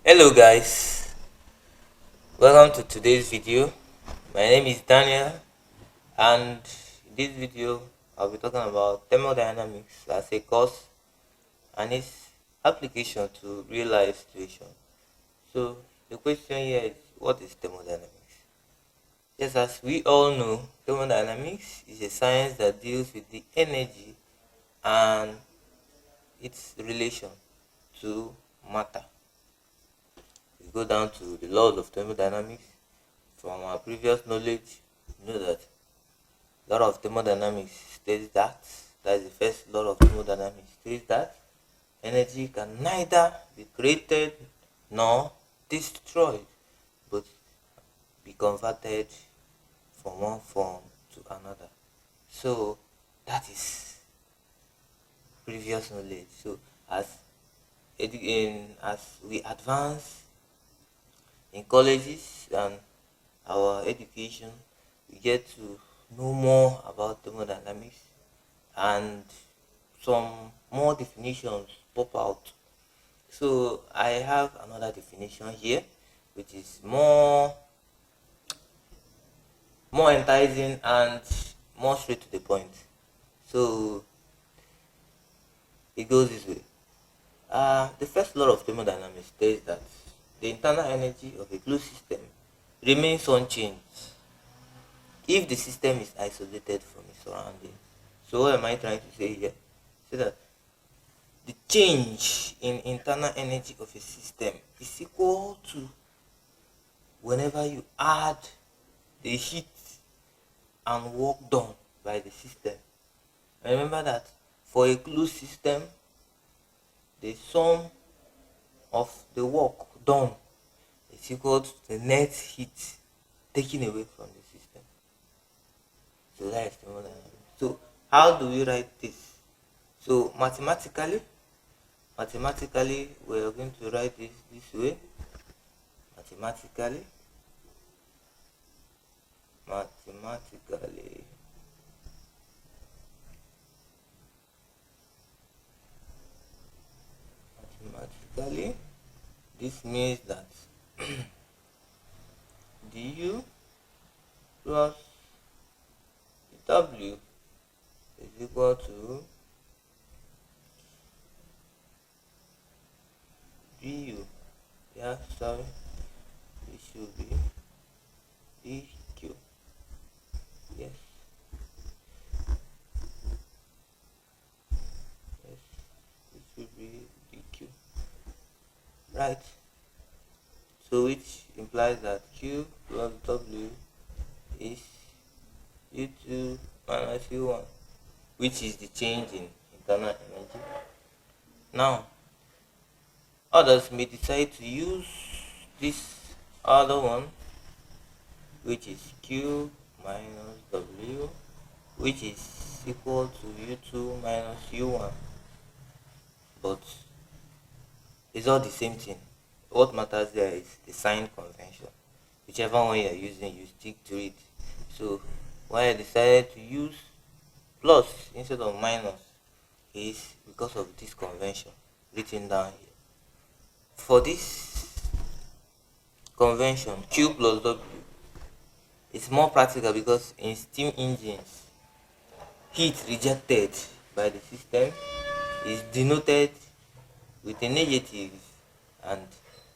Hello guys, welcome to today's video. My name is Daniel, and in this video I'll be talking about thermodynamics as a course and its application to real life situation. So the question here is, what is thermodynamics? Yes, as we all know, thermodynamics is a science that deals with the energy and its relation to matter. We go down to the laws of thermodynamics. From our previous knowledge, you know that law of thermodynamics states that is the first law of thermodynamics, states that energy can neither be created nor destroyed, but be converted from one form to another. So that is previous knowledge. So as we advance in colleges and our education, we get to know more about thermodynamics, and some more definitions pop out. So I have another definition here, which is more enticing and more straight to the point. So it goes this way. The first law of thermodynamics states that the internal energy of a closed system remains unchanged if the system is isolated from its surroundings. So what am I trying to say here? Say that the change in internal energy of a system is equal to whenever you add the heat and work done by the system. And remember that for a closed system, the sum of the work done is equal to the net heat taken away from the system. So that is thermodynamics. So how do we write this? So mathematically we are going to write this way. Mathematically this means that du plus w is equal to du. Yeah, sorry, it should be dq. Yes, it should be dq, right? So which implies that q plus w is u2 minus u1, which is the change in internal energy. Now others may decide to use this other one, which is q minus w, which is equal to u2 minus u1, but it's all the same thing. What matters there is the sign convention. Whichever one you are using, you stick to it. So why I decided to use plus instead of minus is because of this convention written down here. For this convention, q plus w is more practical because in steam engines, heat rejected by the system is denoted with a negative, and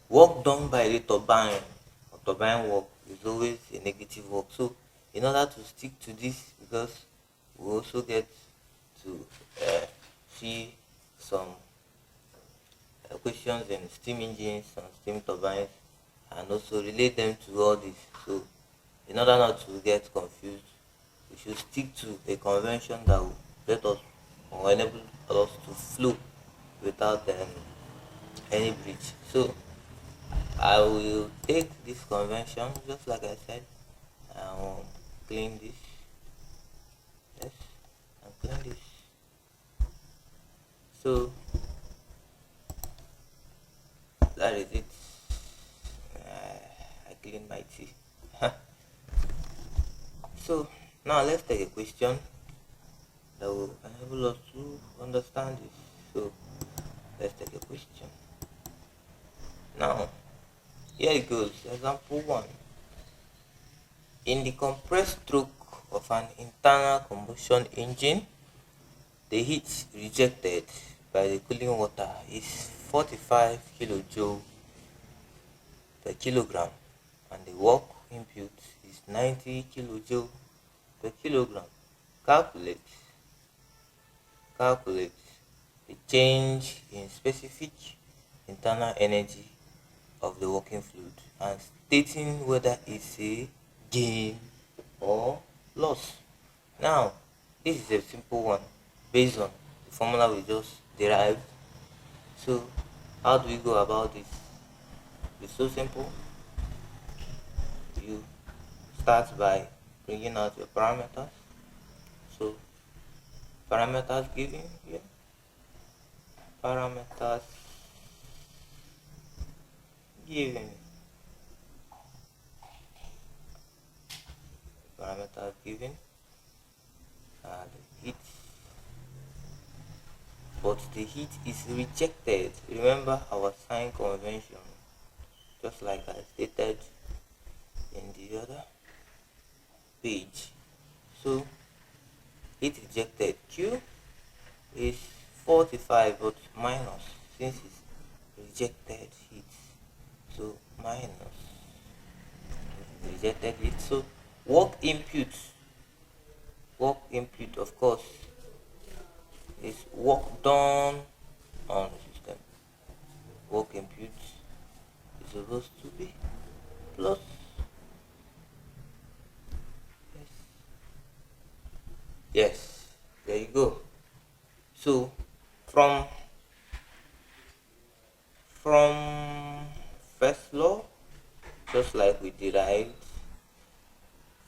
work done by the turbine or turbine work is always a negative work. So in order to stick to this, because we also get to see some questions in steam engines and steam turbines, and also relate them to all this. So in order not to get confused, we should stick to a convention that will let us or enable us to flow without any breach. So I will take this convention, just like I said. I will clean this. Yes, and clean this. So that is it. I clean my teeth. So now let's take a question that will enable us to understand this. So let's take a question. Now it goes. Example 1. In the compressed stroke of an internal combustion engine, the heat rejected by the cooling water is 45 kilojoule per kilogram, and the work input is 90 kilojoule per kilogram. Calculate the change in specific internal energy of the working fluid and stating whether it's a gain or loss. Now, this is a simple one based on the formula we just derived. So, how do we go about this? It's so simple. You start by bringing out your parameters. So, parameters given here. Parameters given. Parameters given. The heat. But the heat is rejected. Remember our sign convention, just like I stated in the other page. So heat rejected Q is 45, but minus, since it's rejected heat, so minus rejected heat. So work input of course is work done on the system. Work input is supposed to be plus. Yes, there you go. So from first law, just like we derived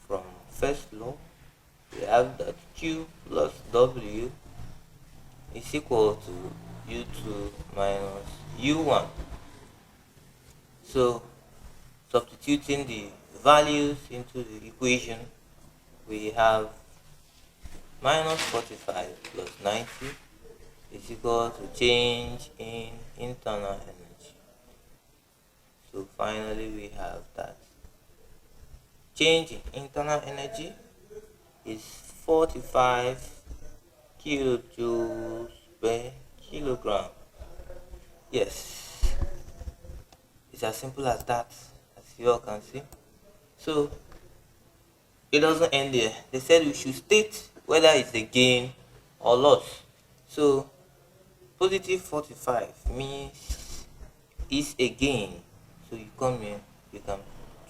from first law, we have that Q plus W is equal to U2 minus U1. So substituting the values into the equation, we have minus 45 plus 90 is equal to change in internal energy. So finally we have that change in internal energy is 45 kilojoules per kilogram. Yes, it's as simple as that, as you all can see. So it doesn't end there. They said we should state whether it's a gain or loss. So positive 45 means it's a gain. So you come here, you can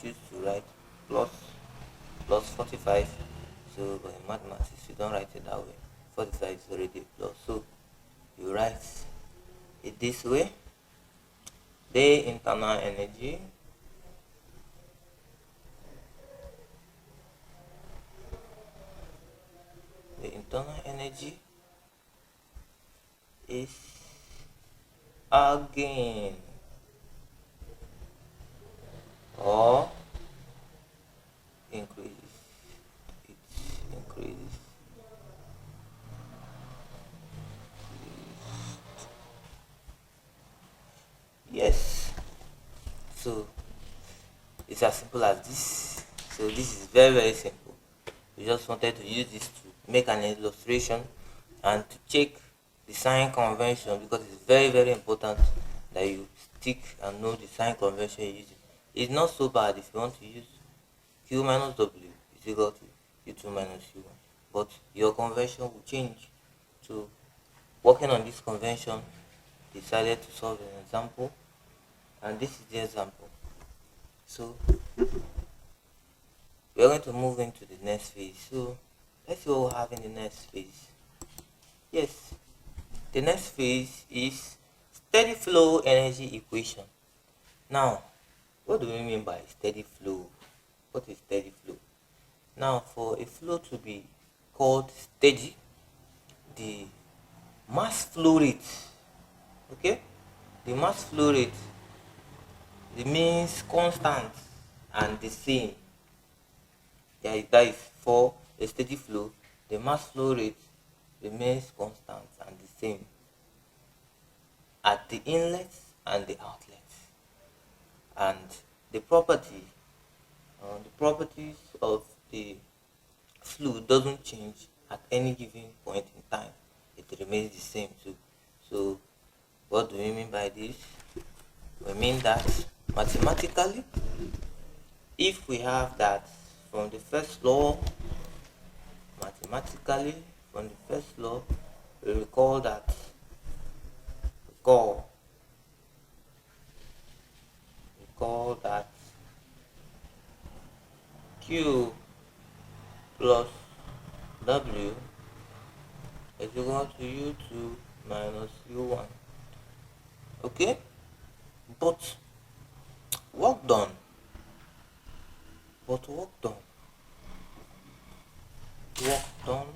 choose to write plus 45. So but in mathematics you don't write it that way. 45 is already plus. So you write it this way. The internal energy is a gain or increases. It increases. Yes. So it's as simple as this. So this is very simple. We just wanted to use this to make an illustration and to check the sign convention, because it's very important that you stick and know the sign convention you're using. It's not so bad if you want to use Q minus W is equal to U2 minus U1, but your convention will change. So working on this convention, decided to solve an example, and this is the example. So we're going to move into the next phase. So let's see what we have in the next phase. Yes, the next phase is steady flow energy equation. Now, what do we mean by steady flow? What is steady flow? Now, for a flow to be called steady, the mass flow rate, okay, the mass flow rate remains constant and the same. Yeah, that is for a steady flow, the mass flow rate remains constant and the same at the inlet and the outlet. And the property the properties of the fluid doesn't change at any given point in time. It remains the same too. So what do we mean by this? We mean that mathematically, if we have that from the first law, mathematically from the first law, we recall that recall that Q plus W is equal to U2 minus U1. Okay? But work done. Work done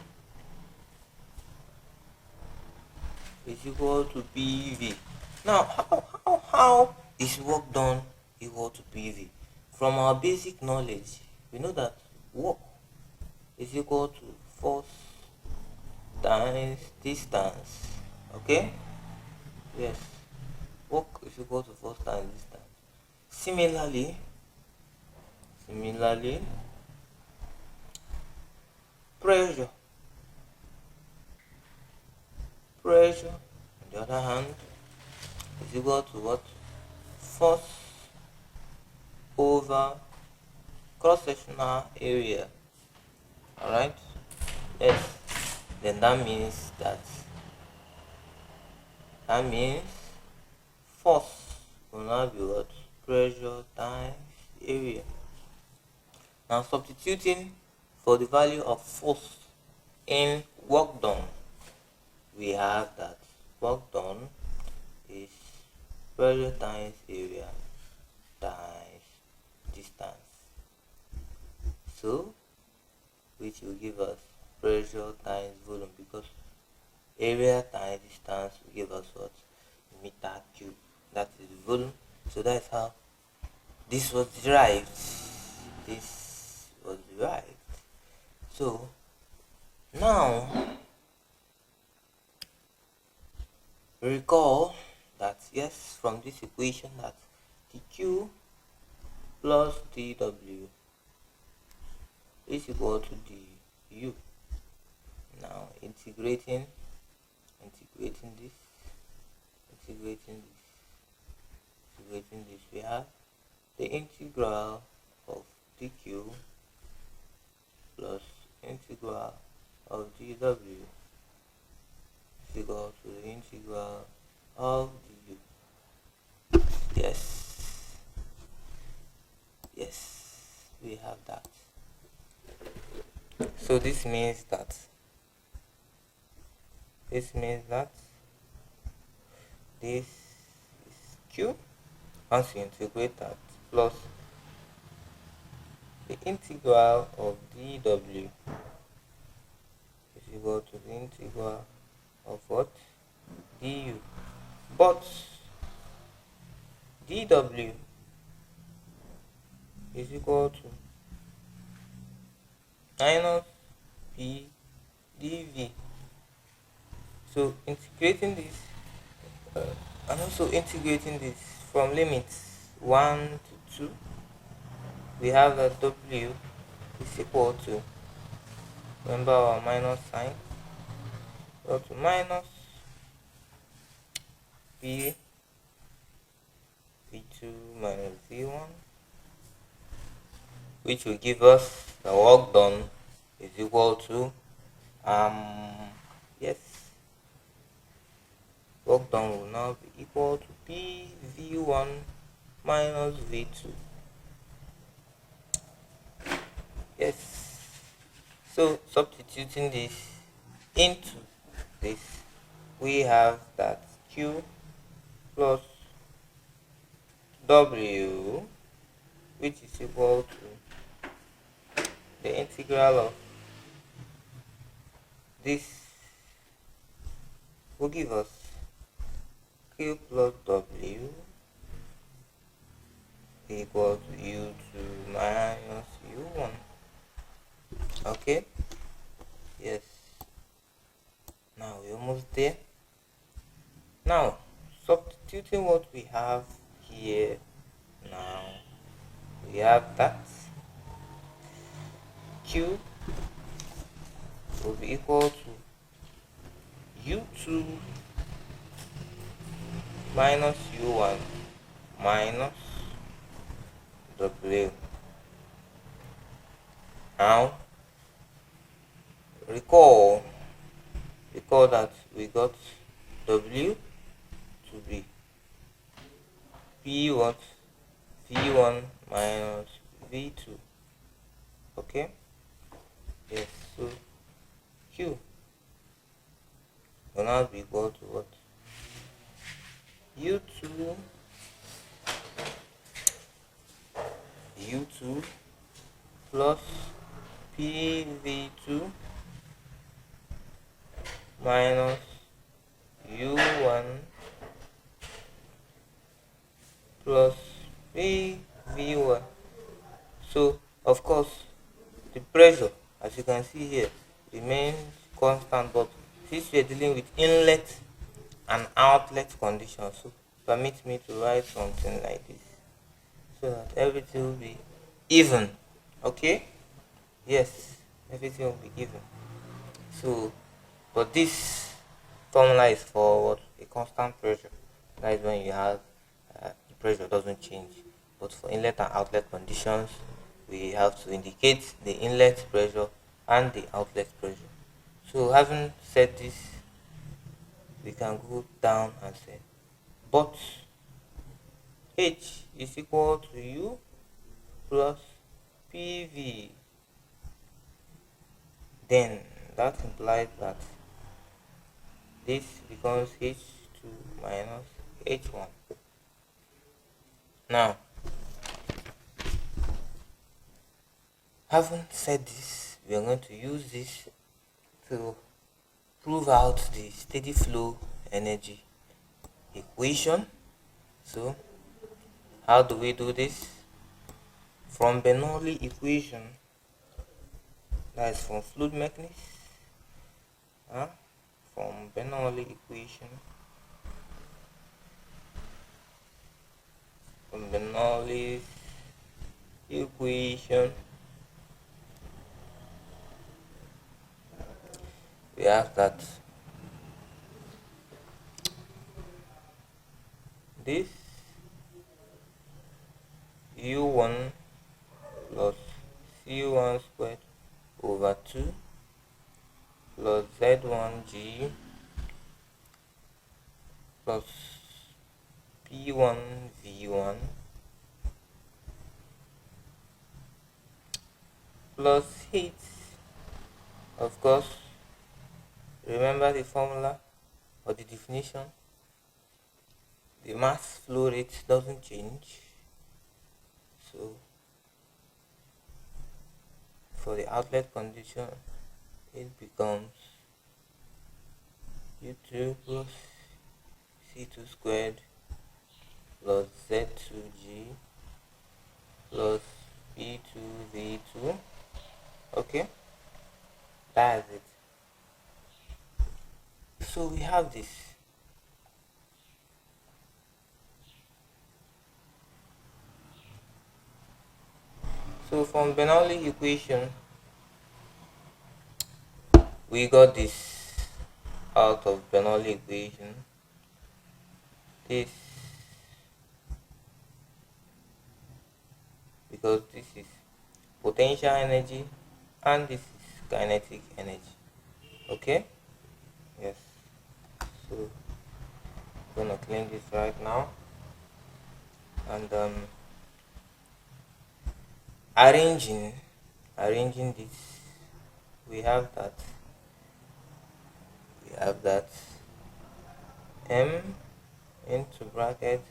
is equal to PV. Now, how is work done equal to PV? From our basic knowledge, we know that work is equal to force times distance. Okay? Yes. Work is equal to force times distance. Similarly, pressure. Pressure, on the other hand, is equal to what? Force over cross-sectional area. Alright? Yes. Then that means force will now be what? Pressure times area. Now substituting for the value of force in work done, we have that work done is pressure times area times distance. So, which will give us pressure times volume, because area times distance will give us what? Meter cube. That is the volume. So that's how this was derived. So now recall that yes, from this equation, that dq plus dw is equal to du. Now integrating this, we have the integral of dq plus integral of dw is equal to the integral of du. Yes, we have that. So this means that this is q, once you integrate that, plus the integral of dw is equal to the integral of what? Du. But dw is equal to minus p dv. So integrating this and also integrating this from limits 1 to 2, we have that w is equal to, remember our minus sign, equal to minus v v2 minus v1, which will give us the work done is equal to work done will now be equal to pv1 minus v2. Yes. So substituting this into this, we have that q plus w, which is equal to the integral of this, will give us q plus w equal to u2 minus u1. Okay? Yes. Now we're almost there. Now, substituting what we have here now we have that Q will be equal to U2 minus U1 minus W. Now recall that we got W to be V1 minus V2. Okay, yes, so Q will now be equal to what? U2 plus PV2 minus U1 plus PV1. So of course the pressure, as you can see here, remains constant, but since we are dealing with inlet and outlet conditions, so permit me to write something like this so that everything will be even. Okay, yes, everything will be even. So but this formula is for what? A constant pressure. That is when you have the pressure doesn't change. But for inlet and outlet conditions, we have to indicate the inlet pressure and the outlet pressure. So having said this, we can go down and say, but H is equal to U plus PV. Then that implies that this becomes H2 minus H1. Now, having said this, we are going to use this to prove out the steady flow energy equation. So, how do we do this? From Bernoulli equation, that is from fluid mechanics, from Bernoulli equation, we have that this U1 plus C1 squared over 2 plus Z1G plus P1 V1 plus heat. Of course, remember the formula or the definition. The mass flow rate doesn't change. So for the outlet condition, it becomes U2 plus C2 squared plus Z2G plus P2V2. Okay, that's it. So we have this. So from Bernoulli equation, we got this out of Bernoulli equation. This, because this is potential energy and this is kinetic energy. Okay, yes. So I'm gonna clean this right now, and arranging this, we have that M into bracket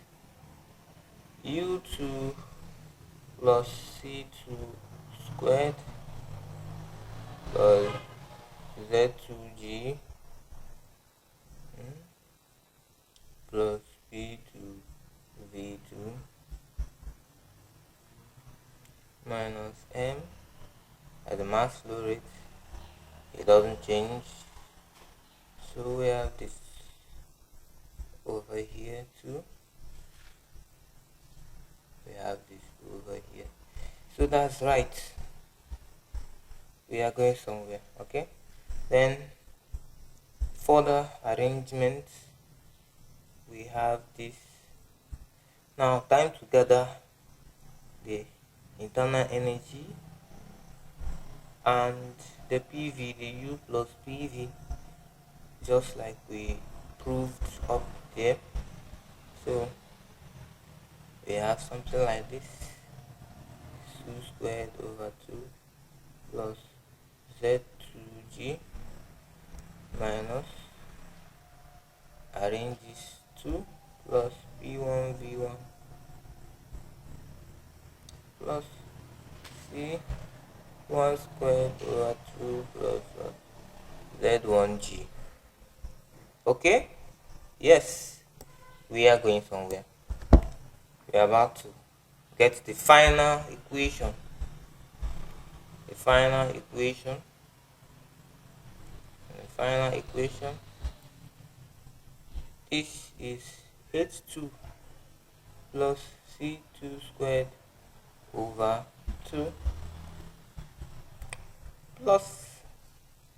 U2 plus C2 squared plus Z2G plus P2V2 minus M at the mass flow rate. It doesn't change, so we have this over here too. We have this over here. So that's right. We are going somewhere. Okay. Then further arrangement, we have this. Now time to gather the internal energy and the PV, the U plus PV, just like we proved up there. So we have something like this: 2 squared over 2 plus Z2G minus, arrange this, 2 plus P1V1 plus C1 squared over 2 plus Z1G. Okay? Yes, we are going somewhere. We are about to get the final equation. The final equation. The final equation. This is H2 plus C2 squared over 2 plus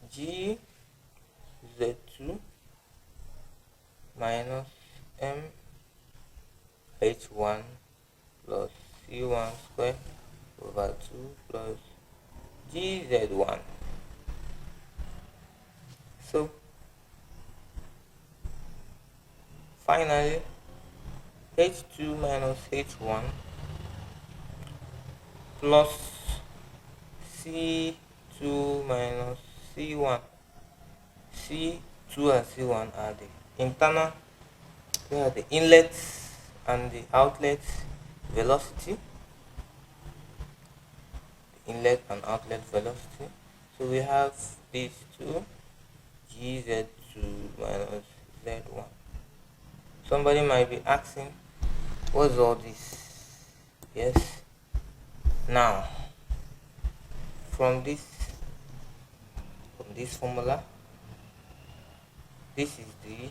G Z2 minus M H1 plus C1 squared over 2 plus GZ1. So finally, H2 minus H1 plus C2 minus C1. C2 and C1 are the internal, they are the inlets and the outlets velocity. Inlet and outlet velocity. So we have these two, GZ2 minus Z1. Somebody might be asking, what's all this? Yes. Now, from this formula, this is the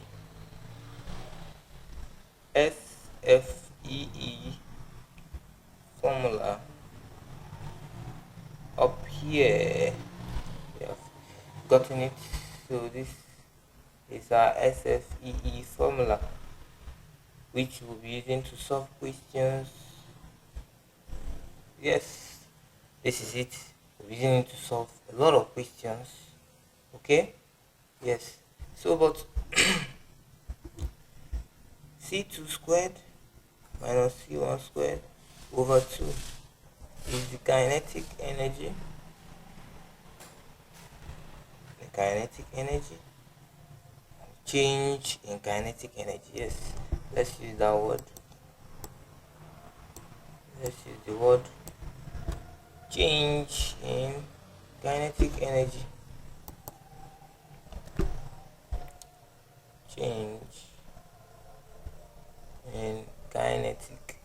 SFEE formula. Up here, we have gotten it. So this is our SFEE formula, which we'll be using to solve questions. Yes, this is it. We'll be using it to solve a lot of questions. Okay? Yes. So, but C2 squared minus C1 squared over 2 is the kinetic energy. The kinetic energy. Change in kinetic energy. Yes, let's use that word. Let's use the word change in kinetic energy. Change in kinetic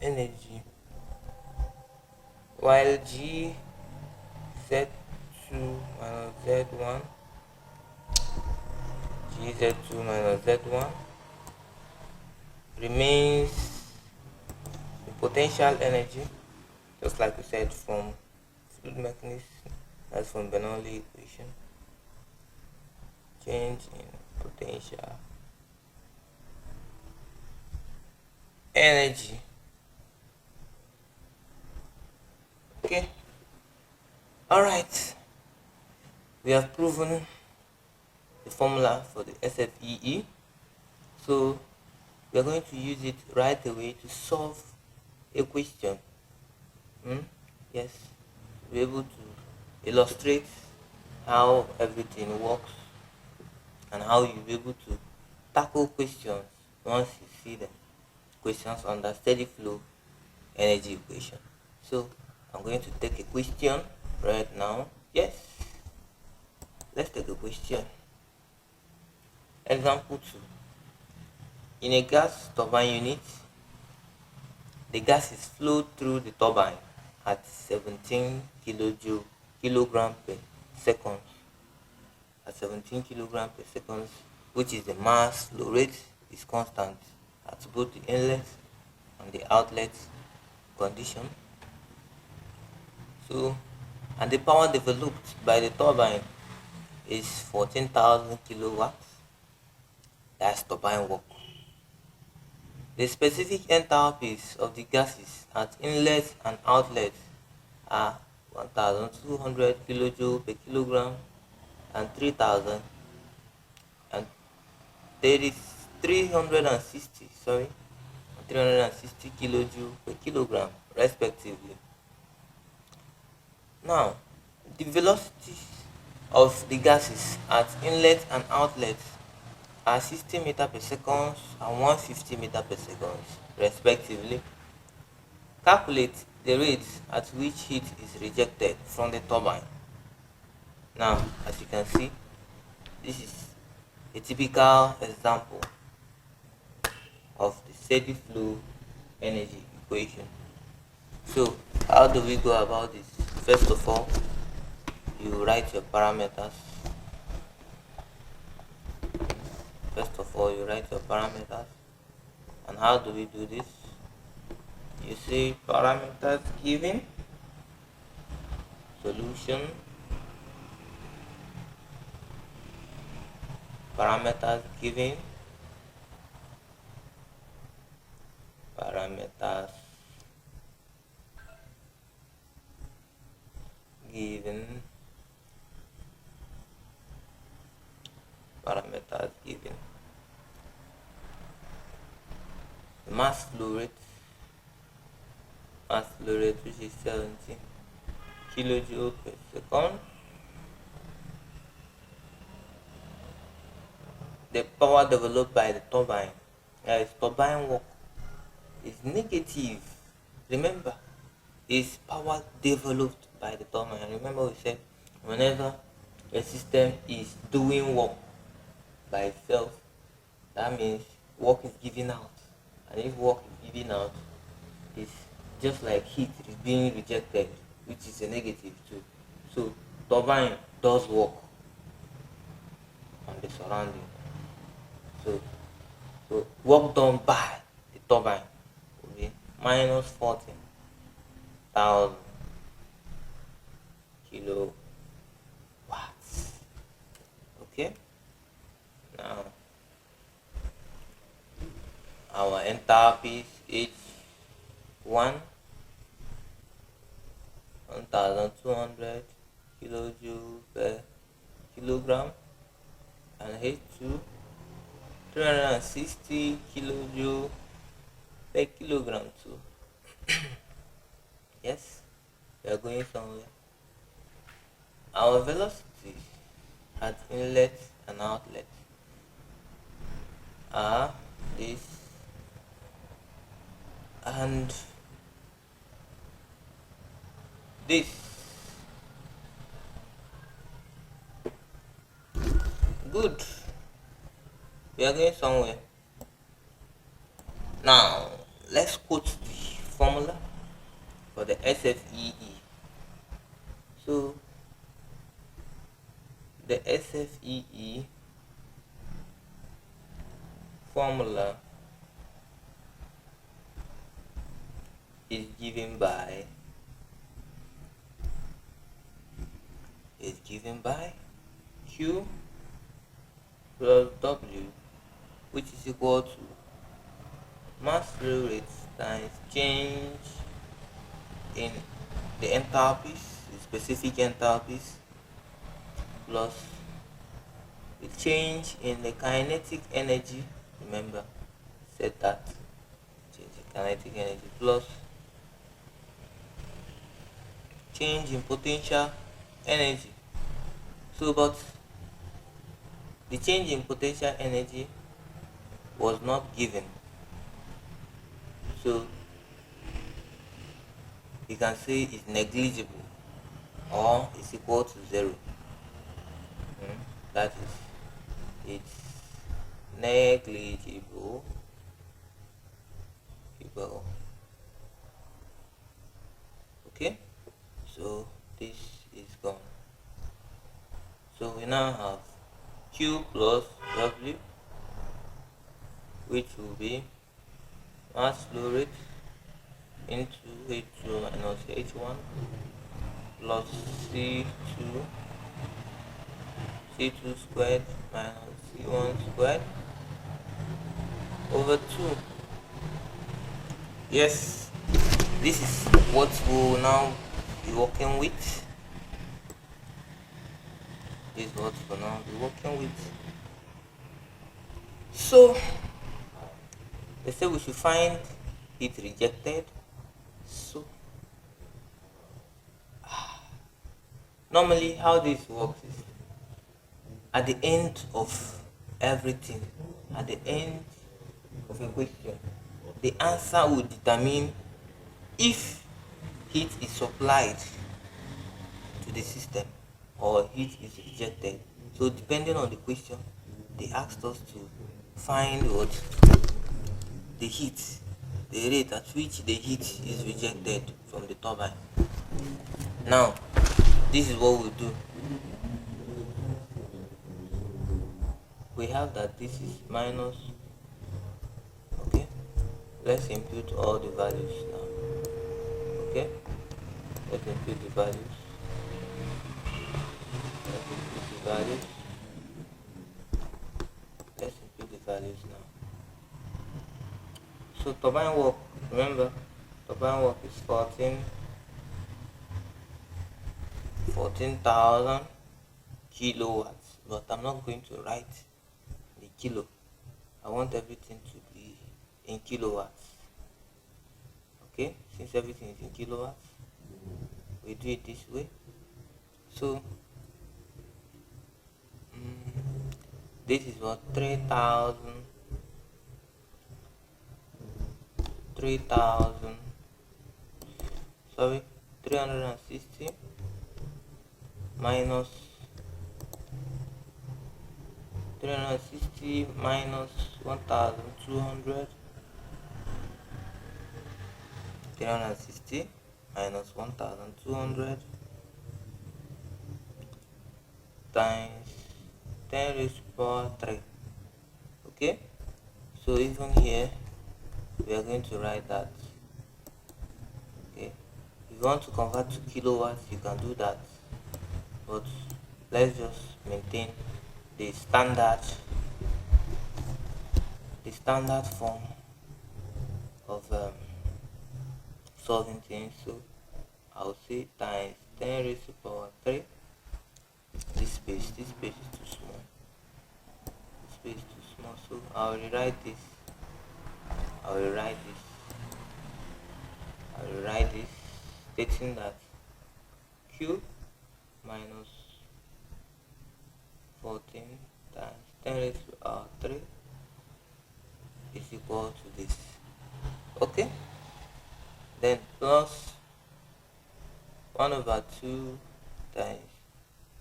energy, while G Z2 minus Z1, GZ2 minus Z1 remains the potential energy, just like we said from fluid mechanics, that's from Bernoulli equation. Change in potential energy. Okay. All right. We have proven the formula for the SFEE. So we are going to use it right away to solve a question. Yes. Be able to illustrate how everything works and how you'll be able to tackle questions once you see them. Questions under steady flow energy equation. So I'm going to take a question right now. Yes, let's take a question. Example 2. In a gas turbine unit, the gas is flowed through the turbine at 17 kilogram per second. At 17 kilogram per second, which is the mass flow rate, is constant at both the inlet and the outlet condition. So, and the power developed by the turbine is 14,000 kilowatts. That's turbine work. The specific enthalpies of the gases at inlet and outlet are 1,200 kilojoule per kilogram and 3,000 and 360 360 kilojoule per kilogram respectively. Now, the velocities of the gases at inlet and outlet are 60 meter per second and 150 meter per second respectively. Calculate the rate at which heat is rejected from the turbine. Now, as you can see, this is a typical example of the steady flow energy equation. So, how do we go about this? First of all, you write your parameters. And how do we do this? You say parameters given, solution, parameters given, parameters given, parameters given. The mass flow rate which is 70 kilojoule per second. The power developed by the turbine, turbine work, is negative. Remember, is power developed by the turbine. Remember, we said whenever a system is doing work by itself, that means work is given out. And if work is given out, it's just like heat is being rejected, which is a negative too. So turbine does work on the surrounding. So work done by the turbine will be minus 14,000 kilowatts. Okay. Now our enthalpies is 1,200 kilojoule per kilogram and H2 360 kilojoule per kilogram too. Yes, we are going somewhere. Our velocity at inlet and outlet are this and this. Good. We are going somewhere. Now, let's quote the formula for the SFEE. So, the SFEE formula is given by Q plus W, which is equal to mass flow rate times change in the enthalpies, the specific enthalpies, plus the change in the kinetic energy. Remember, said that change in kinetic energy plus change in potential energy. So, but the change in potential energy was not given. So, you can say it's negligible or it's equal to 0. That is, it's negligible. Okay, so this is gone. So we now have Q plus W, which will be mass flow rate into H2 minus H1 plus C2 squared minus C1 squared over 2. Yes, this is what we'll now be working with. This is what we'll now be working with. So they say we should find heat rejected. So normally how this works is, at the end of everything, at the end of a question, the answer will determine if heat is supplied to the system or heat is rejected. So depending on the question, they asked us to find what the heat, the rate at which the heat is rejected from the turbine. Now, this is what we do. We have that this is minus. Okay, let's input all the values now. Okay, let's input the values. Let's input the values. Let's input the values now. So turbine work, remember, turbine work is 14,000 kilowatts, but I'm not going to write the kilo. I want everything to be in kilowatts. Okay, since everything is in kilowatts, we do it this way. So this is what 3,000 360 minus 1,200. 360 minus 1,200 times 10 raised to the power 3. Okay, so even here we are going to write that. Okay, if you want to convert to kilowatts, you can do that, but let's just maintain the standard form of solving things. So I'll say times 10 raised to the power 3. This space is too small. This space is too small, so I'll rewrite this. I'll rewrite this stating that Q minus 14 times 10 raised to the power 3 is equal to this. Okay, then plus 1/2 times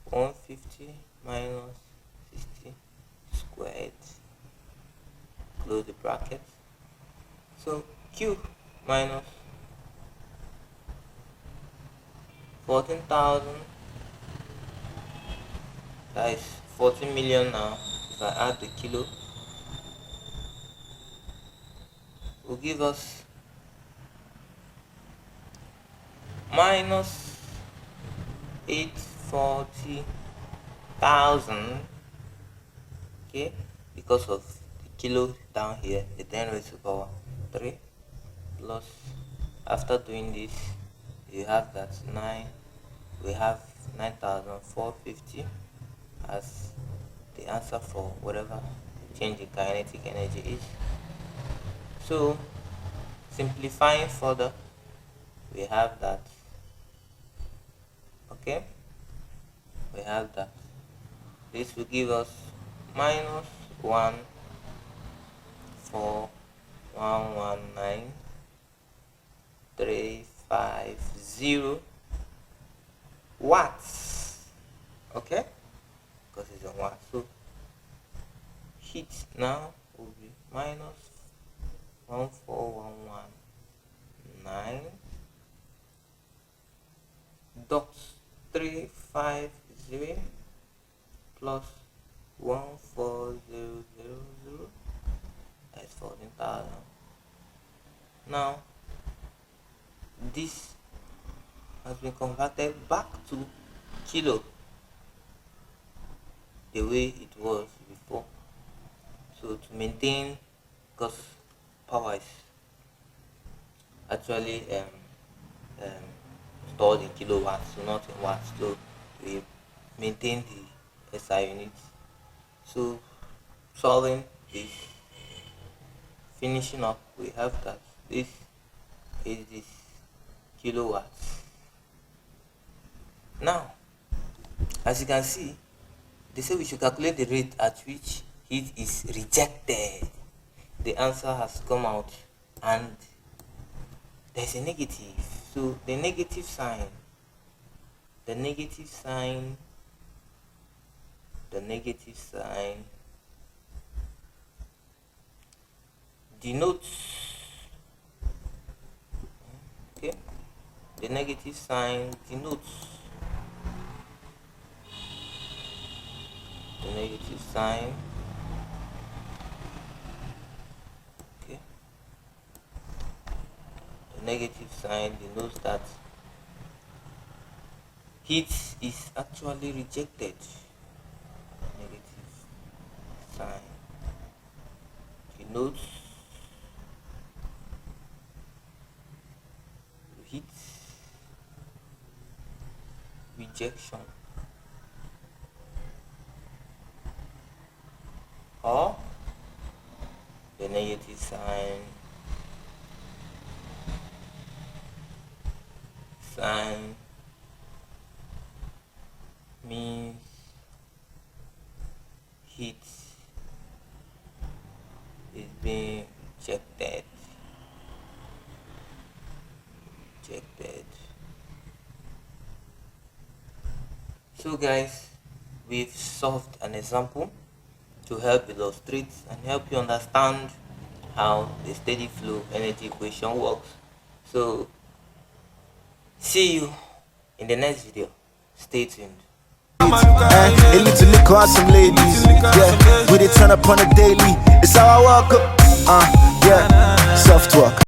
150 minus 60 squared, close the bracket. So Q minus 14,000, that is 14 million now. If I add the kilo, will give us minus 840,000. Okay, because of the kilo down here, the 10 raised to the power 3 plus, after doing this, you have that 9, we have 9,450 as the answer for whatever change in kinetic energy is. So simplifying further, we have that. Okay, we have that. This will give us minus 14119,350 watts. Okay, because it's in watts. So heat now will be minus 14119 dot 350 plus 14000, that's 14,000. Now this has been converted back to kilo the way it was before. So to maintain, because power is actually stored in kilowatts, so not in watts. So we maintain the SI units. So solving this, finishing up, we have that this is this kilowatts. Now, as you can see, they say we should calculate the rate at which heat is rejected. The answer has come out and there's a negative. So the negative sign denotes, okay, the negative sign denotes the negative sign, okay, the negative sign denotes that heat is actually rejected. Negative sign denotes heat rejection, or the negative sign means heat is being rejected. So guys, we've solved an example to help illustrate and help you understand how the steady flow energy equation works. So see you in the next video. Stay tuned. A little liquor and some ladies, yeah. We they turn up on a daily. It's how I walk up, yeah. Soft walk,